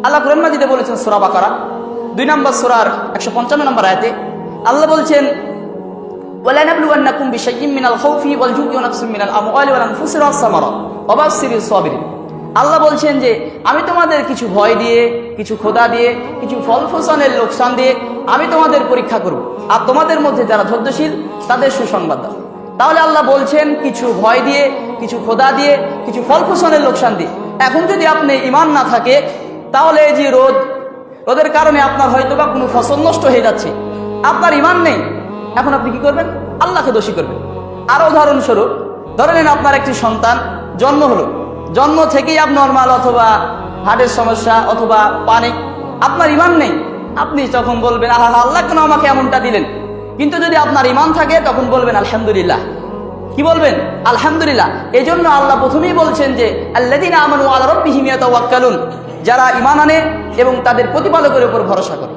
আল্লাহ কুরআন মাজিদে বলেছেন সূরা বাকারা 2 নম্বর সূরার 155 নম্বর আয়াতে আল্লাহ বলছেন ওয়ালা নাবলুওয়ান্নাকুম বিশাইইম মিনাল খাউফি ওয়াল জু'i ওয়া নাকসিম মিনাল আমওয়ালি ওয়াল আনফুসি ওয়াস সামারাত ওয়া বাশশিরিস সাবিরিন। আল্লাহ বলছেন যে আমি তোমাদের কিছু ভয় দিয়ে, কিছু ক্ষুধা দিয়ে, কিছু ফল ফসলের লোকসান দিয়ে আমি তোমাদের পরীক্ষা করব, আর তোমাদের মধ্যে যারা ধৈর্যশীল তাদের সুসংবাদ দাও। তাহলে আল্লাহ বলছেন কিছু ভয় দিয়ে, কিছু ক্ষুধা দিয়ে, কিছু ফল ফসলের লোকসান দিয়ে। এখন যদি আপনি ঈমান না থাকে, তাহলে এই যে রোদের কারণে আপনার হয়তোবা কোনো ফসল নষ্ট হয়ে যাচ্ছে, আপনার ঈমান নেই, এখন আপনি কি করবেন? আল্লাহকে দোষী করবেন। আরো উদাহরণস্বরূপ ধরে নিন আপনার একটি সন্তান জন্ম হলো, জন্ম থেকেই নরমাল অথবা হার্টের সমস্যা অথবা পানি, আপনার ঈমান নেই, আপনি তখন বলবেন আহা আল্লাহ কেন আমাকে এমনটা দিলেন। কিন্তু যদি আপনার ঈমান থাকে তখন বলবেন আলহামদুলিল্লাহ। কি বলবেন? আলহামদুলিল্লাহ। এই জন্য আল্লাহ প্রথমেই বলছেন যে আল্লাযীনা আমানু আলা রাব্বিহিম ইয়াতাওয়াক্কালুন, যারা ঈমান আনে এবং তাদের প্রতিপালকের উপর ভরসা করে।